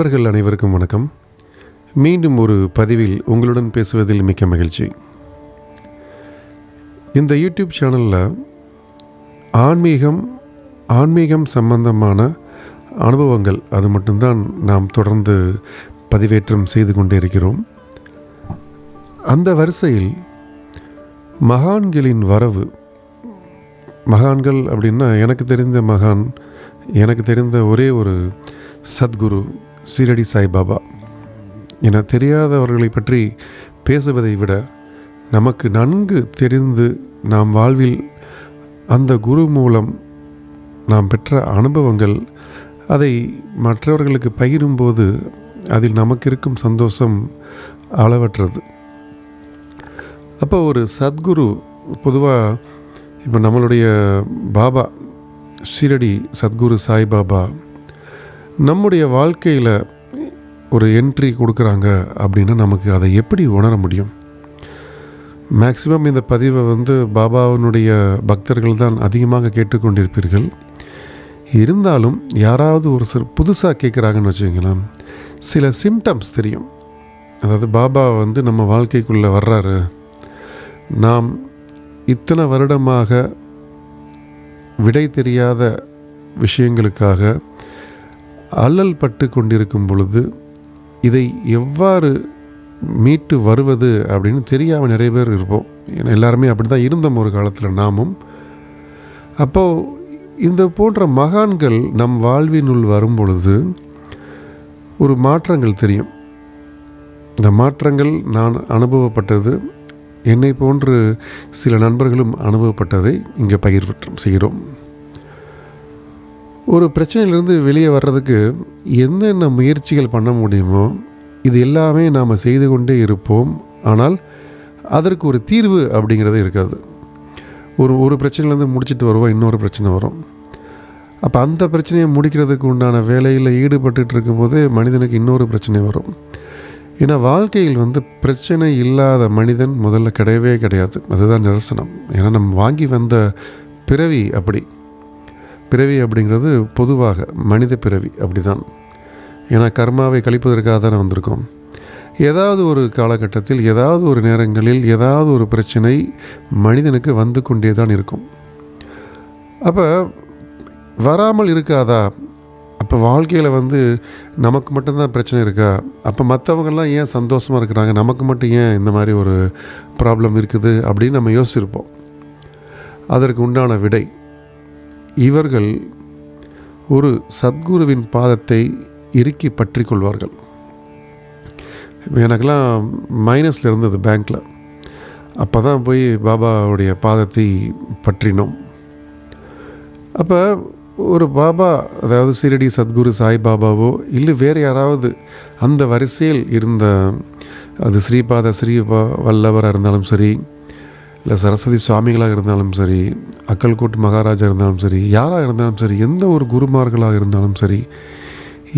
நண்பர்கள் அனைவருக்கும் வணக்கம். மீண்டும் ஒரு பதிவில் உங்களுடன் பேசுவதில் மிக்க மகிழ்ச்சி. இந்த யூடியூப் சேனலில் ஆன்மீகம் சம்பந்தமான அனுபவங்கள் அது மட்டும்தான் நாம் தொடர்ந்து பதிவேற்றம் செய்து கொண்டே இருக்கிறோம். அந்த வரிசையில் மகான்களின் வரவு, மகான்கள் அப்படின்னா எனக்கு தெரிந்த ஒரே ஒரு சத்குரு சீரடி சாய்பாபா. என தெரியாதவர்களை பற்றி பேசுவதை விட நமக்கு நன்கு தெரிந்து நாம் வாழ்வில் அந்த குரு மூலம் நாம் பெற்ற அனுபவங்கள் அதை மற்றவர்களுக்கு பகிரும்போது அதில் நமக்கு இருக்கும் சந்தோஷம் அளவற்றது. அப்போ ஒரு சத்குரு, பொதுவாக இப்போ நம்மளுடைய பாபா சீரடி சத்குரு சாய்பாபா நம்முடைய வாழ்க்கையில் ஒரு என்ட்ரி கொடுக்குறாங்க அப்படின்னா நமக்கு அதை எப்படி உணர முடியும்? மேக்சிமம் இந்த பதிவை பாபாவினுடைய பக்தர்கள் தான் அதிகமாக கேட்டுக்கொண்டிருப்பீர்கள். இருந்தாலும் யாராவது ஒரு புதுசாக கேட்குறாங்கன்னு வச்சுக்கலாம், சில சிம்டம்ஸ் தெரியும். அதாவது பாபா நம்ம வாழ்க்கைக்குள்ளே வர்றாரு, நாம் இத்தனை வருடமாக விடை தெரியாத விஷயங்களுக்காக அல்லல் பட்டு கொண்டிருக்கும் பொழுது இதை எவ்வாறு மீட்டு வருவது அப்படின்னு தெரியாமல் நிறைய பேர் இருப்போம். எல்லாருமே அப்படி தான் இருந்தோம் ஒரு காலத்தில் நாமும். அப்போது இந்த போன்ற மகான்கள் நம் வாழ்வினுள் வரும் பொழுது ஒரு மாற்றங்கள் தெரியும். இந்த மாற்றங்கள் நான் அனுபவப்பட்டது, என்னை போன்று சில நண்பர்களும் அனுபவப்பட்டதை இங்கே பகிர்வு செய்கிறோம். ஒரு பிரச்சனையிலிருந்து வெளியே வர்றதுக்கு என்னென்ன முயற்சிகள் பண்ண முடியுமோ இது எல்லாமே நாம் செய்து கொண்டே இருப்போம். ஆனால் அதற்கு ஒரு தீர்வு அப்படிங்கிறது இருக்காது. ஒரு பிரச்சனையிலேருந்து முடிச்சுட்டு வருவோம், இன்னொரு பிரச்சனை வரும். அப்போ அந்த பிரச்சனையை முடிக்கிறதுக்கு உண்டான வேலையில் ஈடுபட்டு இருக்கும்போதே மனிதனுக்கு இன்னொரு பிரச்சனை வரும். ஏன்னா வாழ்க்கையில் பிரச்சனை இல்லாத மனிதன் முதல்ல கிடையவே கிடையாது. அதுதான் நிரசனம். ஏன்னா நம்ம வாங்கி வந்த பிறவி அப்படி. பிறவி அப்படிங்கிறது பொதுவாக மனித பிறவி அப்படி தான். ஏன்னா கர்மாவை கழிப்பதற்காக தானே வந்திருக்கோம். ஏதாவது ஒரு காலகட்டத்தில், ஏதாவது ஒரு நேரங்களில், ஏதாவது ஒரு பிரச்சனை மனிதனுக்கு வந்து கொண்டே தான் இருக்கும். அப்போ வராமல் இருக்காதா? அப்போ வாழ்க்கையில் நமக்கு மட்டும்தான் பிரச்சனை இருக்கா? அப்போ மற்றவங்கெல்லாம் ஏன் சந்தோஷமாக இருக்கிறாங்க, நமக்கு மட்டும் ஏன் இந்த மாதிரி ஒரு ப்ராப்ளம் இருக்குது அப்படின்னு நம்ம யோசிச்சிருப்போம். அதற்கு உண்டான விடை, இவர்கள் ஒரு சத்குருவின் பாதத்தை இறுக்கி பற்றி கொள்வார்கள். எனக்கெல்லாம் மைனஸில் இருந்தது பேங்க்கில். அப்போ தான் போய் பாபாவுடைய பாதத்தை பற்றினோம். அப்போ ஒரு பாபா, அதாவது சீரடி சத்குரு சாய்பாபாவோ இல்லை வேறு யாராவது அந்த வரிசையில் இருந்த, அது ஸ்ரீபாத வல்லவராக இருந்தாலும் சரி, இல்லை சரஸ்வதி சுவாமிகளாக இருந்தாலும் சரி, அக்கல்கோட் மகாராஜா இருந்தாலும் சரி, யாராக இருந்தாலும் சரி, எந்த ஒரு குருமார்களாக இருந்தாலும் சரி,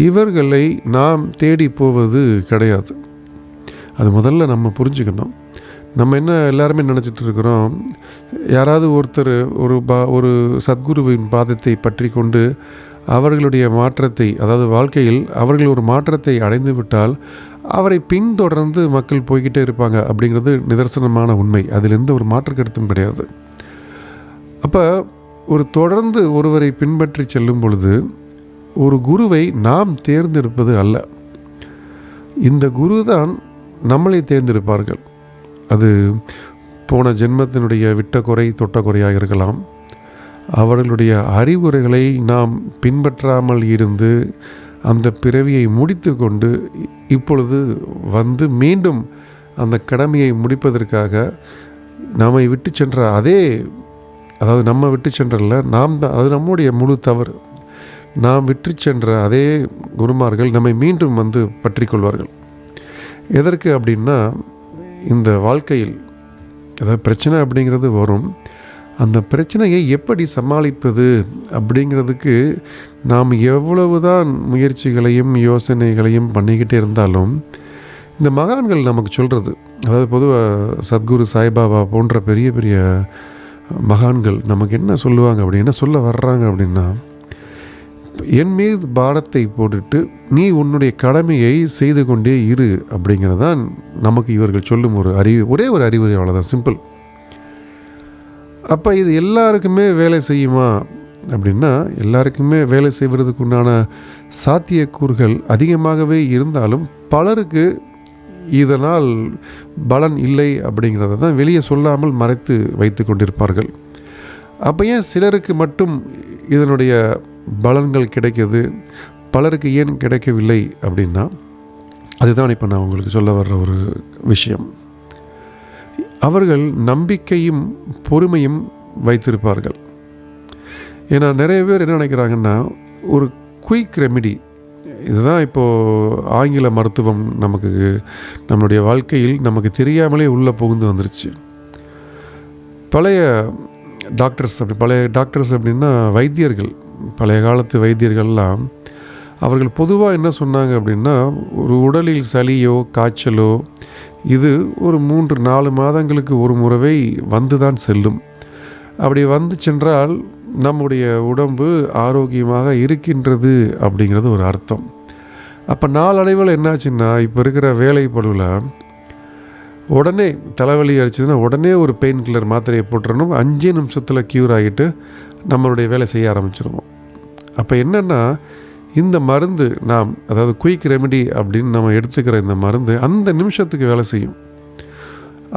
இவர்களை நாம் தேடி போவது கிடையாது. அது முதல்ல நம்ம புரிஞ்சுக்கணும். நம்ம என்ன எல்லாருமே நினச்சிட்டு இருக்கிறோம், யாராவது ஒருத்தர் ஒரு சத்குருவின் பாதத்தை பற்றி கொண்டு அவர்களுடைய மாற்றத்தை, அதாவது வாழ்க்கையில் அவர்கள் ஒரு மாற்றத்தை அடைந்து விட்டால் அவரை பின்தொடர்ந்து மக்கள் போய்கிட்டே இருப்பாங்க அப்படிங்கிறது நிதர்சனமான உண்மை. அதில் எந்த ஒரு மாற்று கருத்தும் கிடையாது. அப்போ ஒரு தொடர்ந்து ஒருவரை பின்பற்றி செல்லும் பொழுது ஒரு குருவை நாம் தேர்ந்தெடுப்பது அல்ல, இந்த குரு தான் நம்மளை தேர்ந்தெடுப்பார்கள். அது போன ஜென்மத்தினுடைய விட்ட குறை தொட்ட குறையாக இருக்கலாம். அவர்களுடைய அறிவுரைகளை நாம் பின்பற்றாமல் இருந்து அந்த பிறவியை முடித்து கொண்டு இப்பொழுது மீண்டும் அந்த கடமையை முடிப்பதற்காக நம்மை விட்டு சென்ற அதே, அதாவது நம்ம விட்டு சென்றல, நாம் தான், அது நம்முடைய முழு தவறு. நாம் விட்டு சென்ற அதே குருமார்கள் நம்மை மீண்டும் பற்றி கொள்வார்கள். எதற்கு அப்படின்னா, இந்த வாழ்க்கையில் அதாவது பிரச்சனை அப்படிங்கிறது வரும். அந்த பிரச்சனையை எப்படி சமாளிப்பது அப்படிங்கிறதுக்கு நாம் எவ்வளவுதான் முயற்சிகளையும் யோசனைகளையும் பண்ணிக்கிட்டே இருந்தாலும் இந்த மகான்கள் நமக்கு சொல்கிறது, அதாவது பொதுவாக சத்குரு சாய்பாபா போன்ற பெரிய பெரிய மகான்கள் நமக்கு என்ன சொல்லுவாங்க, அப்படி என்ன சொல்ல வர்றாங்க அப்படின்னா, என் மீது பாரத்தை போட்டுட்டு நீ உன்னுடைய கடமையை செய்து கொண்டே இரு அப்படிங்கிறது தான் நமக்கு இவர்கள் சொல்லும் ஒரு ஒரே ஒரு அறிவுரை, அவ்வளோதான், சிம்பிள். அப்போ இது எல்லாருக்குமே வேலை செய்யுமா அப்படின்னா, எல்லாருக்குமே வேலை செய்வதற்கு உண்டான சாத்தியக்கூறுகள் அதிகமாகவே இருந்தாலும் பலருக்கு இதனால் பலன் இல்லை அப்படிங்கிறத தான் வெளியே சொல்லாமல் மறைத்து வைத்து கொண்டிருப்பார்கள். அப்போ ஏன் சிலருக்கு மட்டும் இதனுடைய பலன்கள் கிடைக்கிது, பலருக்கு ஏன் கிடைக்கவில்லை அப்படின்னா, அதுதான் இப்போ நான் உங்களுக்கு சொல்ல வர்ற ஒரு விஷயம். அவர்கள் நம்பிக்கையும் பொறுமையும் வைத்திருப்பார்கள். ஏன்னா நிறைய பேர் என்ன நினைக்கிறாங்கன்னா, ஒரு குயிக் ரெமிடி, இதுதான் இப்போது ஆங்கில மருத்துவம் நமக்கு நம்மளுடைய வாழ்க்கையில் நமக்கு தெரியாமலே உள்ளே புகுந்து வந்துருச்சு. பழைய டாக்டர்ஸ் அப்படின்னா வைத்தியர்கள், பழைய காலத்து வைத்தியர்கள்லாம் அவர்கள் பொதுவாக என்ன சொன்னாங்க அப்படின்னா, ஒரு உடலில் சளியோ காய்ச்சலோ இது ஒரு 3-4 மாதங்களுக்கு ஒரு முறை வந்து தான் செல்லும். அப்படி வந்து சென்றால் நம்முடைய உடம்பு ஆரோக்கியமாக இருக்கின்றது அப்படிங்கிறது ஒரு அர்த்தம். அப்போ நாளடைவில் என்னாச்சுன்னா, இப்போ இருக்கிற வேலை பளுவில் உடனே தலைவலி அடிச்சதுன்னா உடனே ஒரு பெயின் கில்லர் மாத்திரையை போட்டுறணும், 5 நிமிஷத்தில் க்யூர் ஆகிட்டு நம்மளுடைய வேலை செய்ய ஆரம்பிச்சிருவோம். அப்போ என்னென்னா, இந்த மருந்து அதாவது குயிக் ரெமெடி அப்படின்னு நம்ம எடுத்துக்கிற இந்த மருந்து அந்த நிமிஷத்துக்கு வேலை செய்யும்.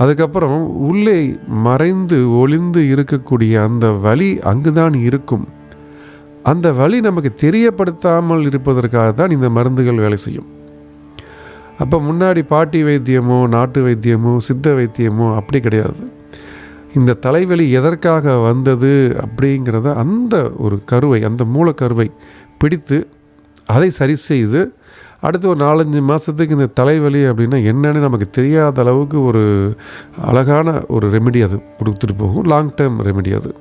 அதுக்கப்புறம் உள்ளே மறைந்து ஒளிந்து இருக்கக்கூடிய அந்த வலி அங்கு தான் இருக்கும். அந்த வலி நமக்கு தெரியப்படுத்தாமல் இருப்பதற்காக தான் இந்த மருந்துகள் வேலை செய்யும். அப்போ முன்னாடி பாட்டி வைத்தியமோ நாட்டு வைத்தியமோ சித்த வைத்தியமோ அப்படி கிடையாது. இந்த தலைவலி எதற்காக வந்தது அப்படிங்கிறத அந்த ஒரு கருவை, அந்த மூலக்கருவை பிடித்து அதை சரி செய்து அடுத்து ஒரு 4-5 மாதத்துக்கு இந்த தலைவலி அப்படின்னா என்னென்னு நமக்கு தெரியாத அளவுக்கு ஒரு அழகான ஒரு ரெமெடி அது கொடுத்துட்டு போகும், லாங் டேர்ம் ரெமெடி அது.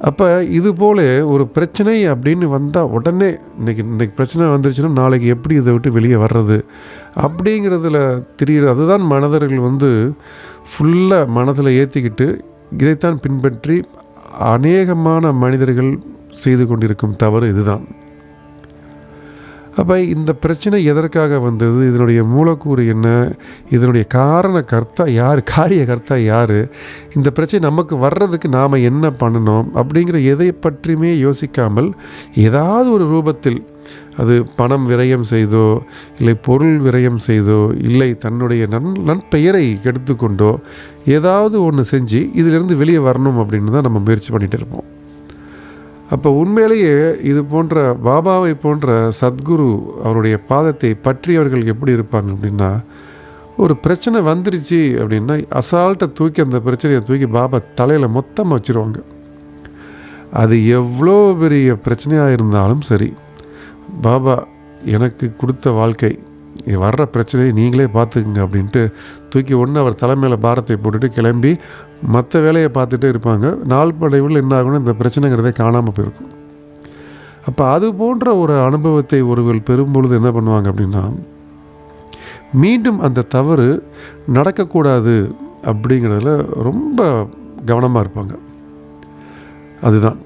அப்போ இது போல் ஒரு பிரச்சனை அப்படின்னு வந்தால் உடனே இன்றைக்கி பிரச்சனை வந்துருச்சுன்னா நாளைக்கு எப்படி இதை விட்டு வெளியே வர்றது அப்படிங்கிறதுல தெரியுது. அதுதான் மனிதர்கள் ஃபுல்லாக மனதில் ஏற்றிக்கிட்டு இதைத்தான் பின்பற்றி அநேகமான மனிதர்கள் செய்து கொண்டிருக்கும் தவறு இதுதான். அப்போ இந்த பிரச்சனை எதற்காக வந்தது, இதனுடைய மூலக்கூறு என்ன, இதனுடைய காரணகர்த்தா யார், காரியகர்த்தா யார், இந்த பிரச்சனை நமக்கு வர்றதுக்கு நாம் என்ன பண்ணணும் அப்படிங்கிற எதை பற்றியுமே யோசிக்காமல் ஏதாவது ஒரு ரூபத்தில், அது பணம் விரயம் செய்தோ இல்லை பொருள் விரயம் செய்தோ இல்லை தன்னுடைய நற்பெயரை கெடுத்துக்கொண்டோ ஏதாவது ஒன்று செஞ்சு இதிலிருந்து வெளியே வரணும் அப்படின்னு தான் நம்ம முயற்சி பண்ணிகிட்டு இருப்போம். அப்போ உண்மையிலேயே இது போன்ற பாபாவை போன்ற சத்குரு அவருடைய பாதத்தை பற்றியவர்கள் எப்படி இருப்பாங்க அப்படின்னா, ஒரு பிரச்சனை வந்துருச்சு அப்படின்னா அசால்ட்டை தூக்கி அந்த பிரச்சனையை தூக்கி பாபா தலையில் மொத்தமாக வச்சுருவாங்க. அது எவ்வளோ பெரிய பிரச்சனையாக இருந்தாலும் சரி, பாபா எனக்கு கொடுத்த வாழ்க்கை, வர்ற பிரச்சனையை நீங்களே பார்த்துக்குங்க அப்படின்ட்டு தூக்கி ஒன்று அவர் தலைமையில் பாரத்தை போட்டுட்டு கிளம்பி மற்ற வேலையை பார்த்துட்டே இருப்பாங்க. நாள் படைவில் என்ன ஆகும்னா இந்த பிரச்சனைங்கிறதே காணாமல் போயிருக்கும். அப்போ அது போன்ற ஒரு அனுபவத்தை ஒருவர் பெறும்பொழுது என்ன பண்ணுவாங்க அப்படின்னா, மீண்டும் அந்த தவறு நடக்கக்கூடாது அப்படிங்கிறதுல ரொம்ப கவனமாக இருப்பாங்க. அதுதான்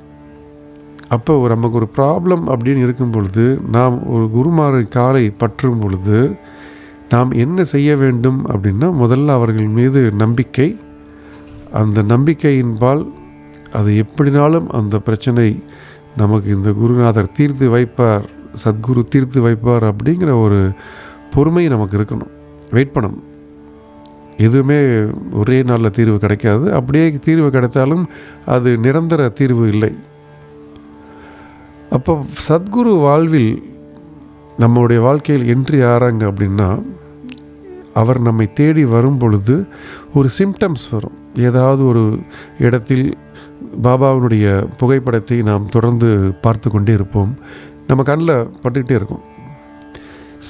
அப்போ நமக்கு ஒரு ப்ராப்ளம் அப்படின்னு இருக்கும் பொழுது, நாம் ஒரு குருமாரை காலை பற்றும் பொழுது நாம் என்ன செய்ய வேண்டும் அப்படின்னா, முதல்ல அவர்கள் மீது நம்பிக்கை, அந்த நம்பிக்கையின்பால் அது எப்படினாலும் அந்த பிரச்சனை நமக்கு இந்த குருநாதர் தீர்த்து வைப்பார், சத்குரு தீர்த்து வைப்பார் அப்படிங்கிற ஒரு பொறுமை நமக்கு இருக்கணும். வெயிட் பண்ணணும். எதுவுமே ஒரே நாளில் தீர்வு கிடைக்காது. அப்படியே தீர்வு கிடைத்தாலும் அது நிரந்தர தீர்வு இல்லை. அப்போ சத்குரு வாழ்வில் நம்மளுடைய வாழ்க்கையில் என்ட்ரி ஆறாங்க அப்படின்னா, அவர் நம்மை தேடி வரும் பொழுது ஒரு சிம்டம்ஸ் வரும். ஏதாவது ஒரு இடத்தில் பாபாவினுடைய புகைப்படத்தை நாம் தொடர்ந்து பார்த்து கொண்டே இருப்போம். நம்ம கண்ணில் பட்டுக்கிட்டே இருக்கும்.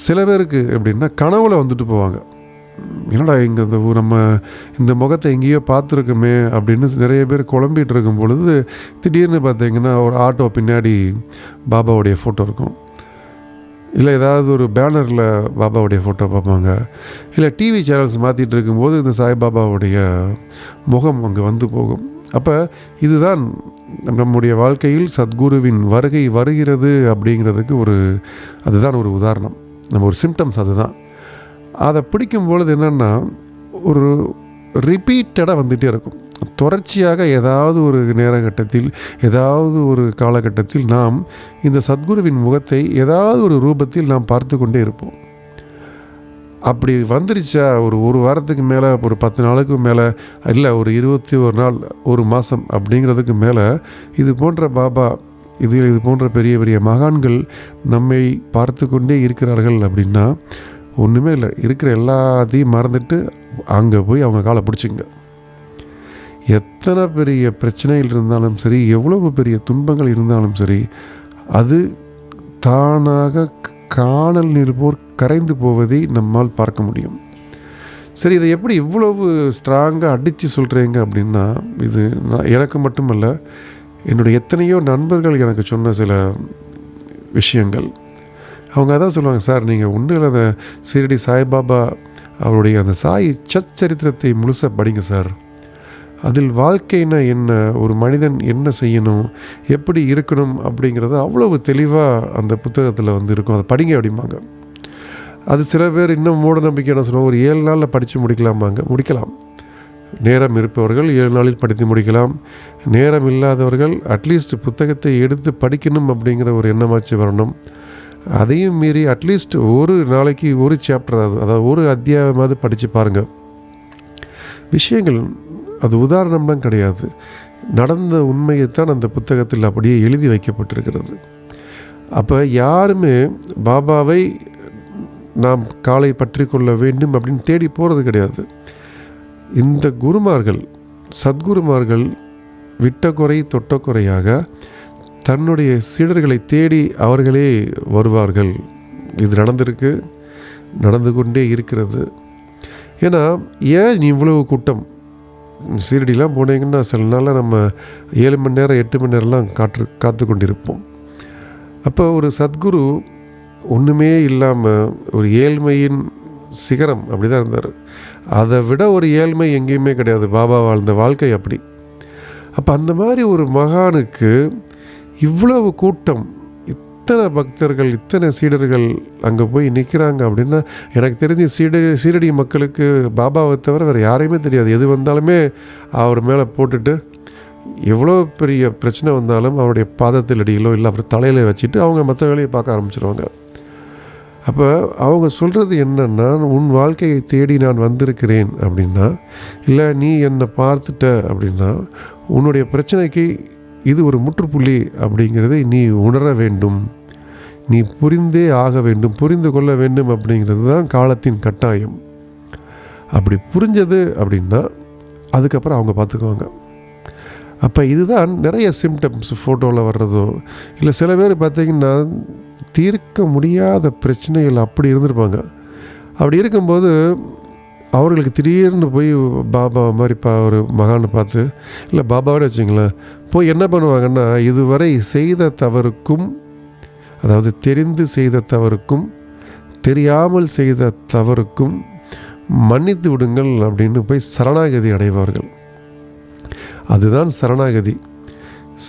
சில பேருக்கு எப்படின்னா கனவுல வந்துட்டு போவாங்க. என்னடா இங்கே நம்ம இந்த முகத்தை எங்கேயோ பார்த்துருக்கோமே அப்படின்னு நிறைய பேர் குழம்பிகிட்டு இருக்கும் பொழுது திடீர்னு பார்த்தீங்கன்னா ஒரு ஆட்டோ பின்னாடி பாபாவுடைய ஃபோட்டோ இருக்கும். இல்லை ஏதாவது ஒரு பேனரில் பாபாவுடைய ஃபோட்டோ பார்ப்பாங்க. இல்லை டிவி சேனல்ஸ் மாற்றிட்டு இருக்கும்போது இந்த சாய்பாபாவுடைய முகம் அங்கே வந்து போகும். அப்போ இதுதான் நம்முடைய வாழ்க்கையில் சத்குருவின் வருகை வருகிறது அப்படிங்கிறதுக்கு அதுதான் ஒரு உதாரணம். நம்ம ஒரு சிம்டம்ஸ் அதுதான். அதை பிடிக்கும் பொழுது என்னென்னா ஒரு ரிப்பீட்டடாக வந்துகிட்டே இருக்கும். தொடர்ச்சியாக ஏதாவது ஒரு நேரகட்டத்தில் ஏதாவது ஒரு காலகட்டத்தில் நாம் இந்த சத்குருவின் முகத்தை ஏதாவது ஒரு ரூபத்தில் நாம் பார்த்து கொண்டே இருப்போம். அப்படி வந்துருச்சா ஒரு வாரத்துக்கு மேலே, ஒரு 10 நாளுக்கு மேலே, இல்லை ஒரு 21 நாள், ஒரு மாதம் அப்படிங்கிறதுக்கு மேலே இது போன்ற பாபா இது போன்ற பெரிய பெரிய மகான்கள் நம்மை பார்த்து கொண்டே இருக்கிறார்கள் அப்படின்னா ஒன்றுமே இல்லை. இருக்கிற எல்லாத்தையும் மறந்துட்டு அங்கே போய் அவங்க காலை பிடிச்சிங்க. எத்தனை பெரிய பிரச்சனைகள் இருந்தாலும் சரி, எவ்வளவு பெரிய துன்பங்கள் இருந்தாலும் சரி, அது தானாக காணல் நீர் போர் கரைந்து போவதை நம்மால் பார்க்க முடியும். சரி, இதை எப்படி இவ்வளவு ஸ்ட்ராங்காக அடித்து சொல்கிறீங்க அப்படின்னா, இது எனக்கு மட்டுமல்ல, என்னுடைய எத்தனையோ நண்பர்கள் எனக்கு சொன்ன சில விஷயங்கள். அவங்க அதான் சொல்லுவாங்க, சார் நீங்கள் ஒன்றும் இல்லை, அந்த ஷிரடி சாய்பாபா அவருடைய அந்த சாய் சச்சரித்திரத்தை முழுசாக படிங்க சார். அதில் வாழ்க்கைன்னா என்ன, ஒரு மனிதன் என்ன செய்யணும், எப்படி இருக்கணும் அப்படிங்கிறது அவ்வளவு தெளிவாக அந்த புத்தகத்தில் இருக்கும். அதை படிங்க அப்படிம்பாங்க. அது சில பேர் இன்னும் மூட நம்பிக்கை என்ன சொல்லுவாங்க, ஒரு 7 நாளில் படித்து முடிக்கலாம். நேரம் இருப்பவர்கள் 7 நாளில் படித்து முடிக்கலாம். நேரம் இல்லாதவர்கள் அட்லீஸ்ட் புத்தகத்தை எடுத்து படிக்கணும் அப்படிங்கிற ஒரு எண்ணமாச்சு வரணும். அதையும் மீறி அட்லீஸ்ட் ஒரு நாளைக்கு ஒரு சாப்டர், அதாவது ஒரு அத்தியாயமாவது படித்து பாருங்கள். விஷயங்கள் அது உதாரணம்லாம் கிடையாது, நடந்த உண்மையைத்தான் அந்த புத்தகத்தில் அப்படியே எழுதி வைக்கப்பட்டிருக்கிறது. அப்போ யாருமே பாபாவை நாம் காலை பற்றி கொள்ள வேண்டும் அப்படின்னு தேடி போகிறது கிடையாது. இந்த குருமார்கள், சத்குருமார்கள் விட்ட குறை தொட்ட குறையாக தன்னுடைய சீடர்களை தேடி அவர்களே வருவார்கள். இது நடந்து கொண்டே இருக்கிறது. ஏன்னா ஏன் இவ்வளவு கூட்டம்? சீரடிலாம் போனீங்கன்னா சில நாளில் நம்ம 7 மணி நேரம் 8 மணி நேரம்லாம் காத்து கொண்டிருப்போம். அப்போ ஒரு சத்குரு ஒன்றுமே இல்லாமல் ஒரு ஏழ்மையின் சிகரம் அப்படி தான் இருந்தார். அதை விட ஒரு ஏழ்மை எங்கேயுமே கிடையாது. பாபா வாழ்ந்த வாழ்க்கை அப்படி. அப்போ அந்த மாதிரி ஒரு மகானுக்கு இவ்வளவு கூட்டம், இத்தனை பக்தர்கள், இத்தனை சீடர்கள் அங்கே போய் நிற்கிறாங்க அப்படின்னா, எனக்கு தெரிஞ்சு சீரடி மக்களுக்கு பாபாவை தவிர வேறு யாரையுமே தெரியாது. எது வந்தாலுமே அவர் மேலே போட்டுட்டு, எவ்வளோ பெரிய பிரச்சனை வந்தாலும் அவருடைய பாதத்தில் அடியிலோ இல்லை அவர் தலையில் வச்சுட்டு அவங்க மற்ற வேலையை பார்க்க ஆரம்பிச்சிருவாங்க. அப்போ அவங்க சொல்கிறது என்னன்னா, உன் வாழ்க்கையை தேடி நான் வந்திருக்கிறேன் அப்படின்னா, இல்லை நீ என்னை பார்த்துட்ட அப்படின்னா, உன்னுடைய பிரச்சனைக்கு இது ஒரு முற்றுப்புள்ளி அப்படிங்கிறதை நீ உணர வேண்டும், நீ புரிந்தே ஆக வேண்டும், புரிந்து கொள்ள வேண்டும் அப்படிங்கிறது தான் காலத்தின் கட்டாயம். அப்படி புரிஞ்சது அப்படின்னா அதுக்கப்புறம் அவங்க பார்த்துக்குவாங்க. அப்போ இதுதான் நிறைய சிம்டம்ஸ் ஃபோட்டோவில் வர்றதோ, இல்லை சில பேர் பார்த்திங்கன்னா தீர்க்க முடியாத பிரச்சனைகள் அப்படி இருந்திருப்பாங்க. அப்படி இருக்கும்போது அவர்களுக்கு திடீர்னு போய் பாபா மாதிரி ஒரு மகானை பார்த்து, இல்லை பாபாவோட வச்சுங்களேன், போய் என்ன பண்ணுவாங்கன்னா, இதுவரை செய்த தவறுக்கும், அதாவது தெரிந்து செய்த தவறுக்கும் தெரியாமல் செய்த தவறுக்கும் மன்னித்து விடுங்கள் அப்படின்னு போய் சரணாகதி அடைவார்கள். அதுதான் சரணாகதி.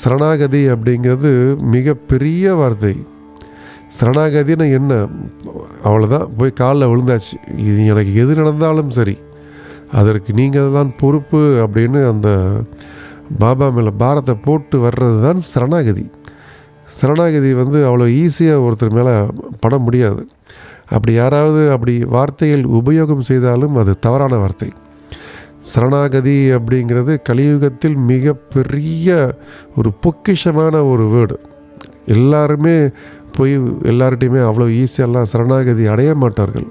சரணாகதி அப்படிங்கிறது மிக பெரிய வார்த்தை. சரணாகதின்னு என்ன, அவ்வளோதான், போய் காலில் விழுந்தாச்சு, இது எனக்கு எது நடந்தாலும் சரி அதற்கு நீங்கள் தான் பொறுப்பு அப்படின்னு அந்த பாபா மேலே பாரத்தை போட்டு வர்றது தான் சரணாகதி. சரணாகதி அவ்வளோ ஈஸியாக ஒருத்தர் மேலே பட முடியாது. அப்படி யாராவது அப்படி வார்த்தைகள் உபயோகம் செய்தாலும் அது தவறான வார்த்தை. சரணாகதி அப்படிங்கிறது கலியுகத்தில் மிக பெரிய ஒரு பொக்கிஷமான ஒரு வேர்டு. எல்லாருமே போய் எல்லார்ட்டையுமே அவ்வளோ ஈஸியெல்லாம் சரணாகதி அடைய மாட்டார்கள்.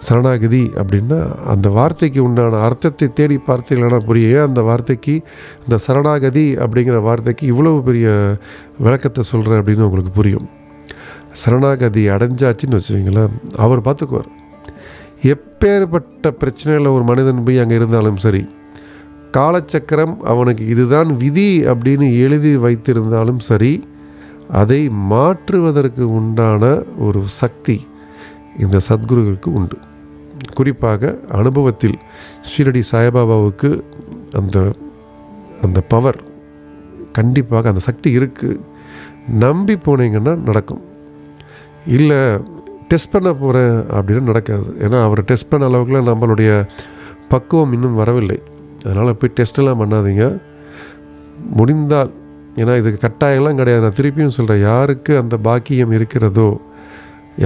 சரணாகதி அப்படின்னா அந்த வார்த்தைக்கு உண்டான அர்த்தத்தை தேடி பார்த்தீங்கன்னா புரிய, அந்த வார்த்தைக்கு, இந்த சரணாகதி அப்படிங்கிற வார்த்தைக்கு இவ்வளவு பெரிய விளக்கத்தை சொல்கிறேன் அப்படின்னு உங்களுக்கு புரியும். சரணாகதி அடைஞ்சாச்சின்னு வச்சுக்கிங்களேன், அவர் பார்த்துக்குவார். எப்பேற்பட்ட பிரச்சனையில் ஒரு மனிதன் போய் அங்கே இருந்தாலும் சரி, காலச்சக்கரம் அவனுக்கு இதுதான் விதி அப்படின்னு எழுதி வைத்திருந்தாலும் சரி, அதை மாற்றுவதற்கு உண்டான ஒரு சக்தி இந்த சத்குருவுக்கு உண்டு. குறிப்பாக அனுபவத்தில் ஷிரடி சாய்பாபாவுக்கு அந்த பவர் கண்டிப்பாக அந்த சக்தி இருக்குது. நம்பி போனீங்கன்னா நடக்கும். இல்லை டெஸ்ட் பண்ண போகிறேன் அப்படின்னு நடக்காது. ஏன்னா அவர் டெஸ்ட் பண்ண அளவுக்குலாம் நம்மளுடைய பக்குவம் இன்னும் வரவில்லை. அதனால் போய் டெஸ்ட்டெல்லாம் பண்ணாதீங்க. முடிந்தால், ஏன்னா இதுக்கு கட்டாயம்லாம் கிடையாது, நான் திருப்பியும் சொல்கிறேன், யாருக்கு அந்த பாக்கியம் இருக்கிறதோ,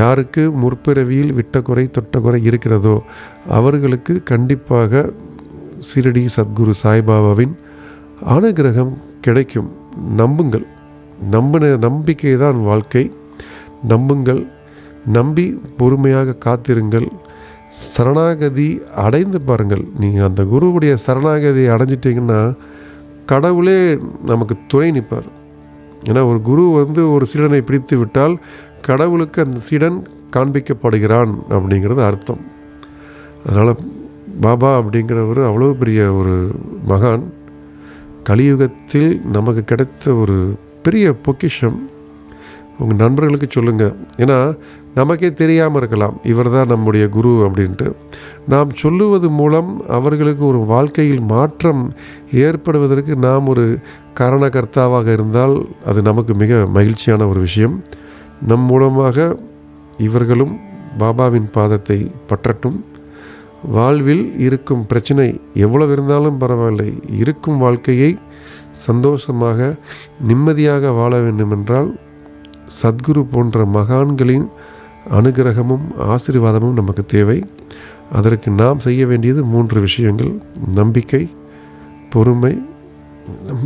யாருக்கு முற்பிறவியில் விட்ட குறை தொட்ட குறை இருக்கிறதோ அவர்களுக்கு கண்டிப்பாக ஷிரடி சத்குரு சாய்பாபாவின் அனுகிரகம் கிடைக்கும். நம்புங்கள். நம்பிக்கை தான் வாழ்க்கை. நம்புங்கள். நம்பி பொறுமையாக காத்திருங்கள். சரணாகதி அடைந்து பாருங்கள். நீங்கள் அந்த குருவுடைய சரணாகதி அடைஞ்சிட்டிங்கன்னா கடவுளே நமக்கு துணை நிற்பார். ஏன்னா ஒரு குரு ஒரு சீடனை பிடித்து விட்டால் கடவுளுக்கு அந்த சீடன் காண்பிக்கப்படுகிறான் அப்படிங்கிறது அர்த்தம். அதனால் பாபா அப்படிங்கிறவர் அவ்வளோ பெரிய ஒரு மகான். கலியுகத்தில் நமக்கு கிடைத்த ஒரு பெரிய பொக்கிஷம். உங்கள் நண்பர்களுக்கு சொல்லுங்கள். ஏன்னா நமக்கே தெரியாமல் இருக்கலாம் இவர் தான் நம்முடைய குரு அப்படின்ட்டு. நாம் சொல்லுவது மூலம் அவர்களுக்கு ஒரு வாழ்க்கையில் மாற்றம் ஏற்படுவதற்கு நாம் ஒரு காரணகர்த்தாவாக இருந்தால் அது நமக்கு மிக மகிழ்ச்சியான ஒரு விஷயம். நம் மூலமாக இவர்களும் பாபாவின் பாதத்தை பற்றட்டும். வாழ்வில் இருக்கும் பிரச்சனை எவ்வளவு இருந்தாலும் பரவாயில்லை, இருக்கும் வாழ்க்கையை சந்தோஷமாக நிம்மதியாக வாழ வேண்டுமென்றால் சத்குரு போன்ற மகான்களின் அனுகிரகமும் ஆசீர்வாதமும் நமக்கு தேவை. அதற்கு நாம் செய்ய வேண்டியது 3 விஷயங்கள்: நம்பிக்கை, பொறுமை,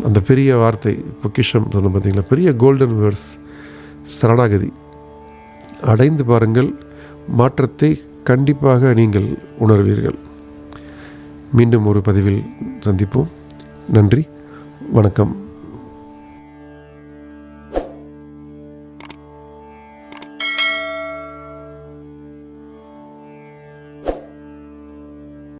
அந்த பெரிய வார்த்தை பொக்கிஷம் சொன்ன பார்த்தீங்களா, பெரிய கோல்டன் வேர்ட்ஸ் சரணாகதி. அடைந்து பாருங்கள். மாற்றத்தை கண்டிப்பாக நீங்கள் உணர்வீர்கள். மீண்டும் ஒரு பதிவில் சந்திப்போம். நன்றி, வணக்கம்.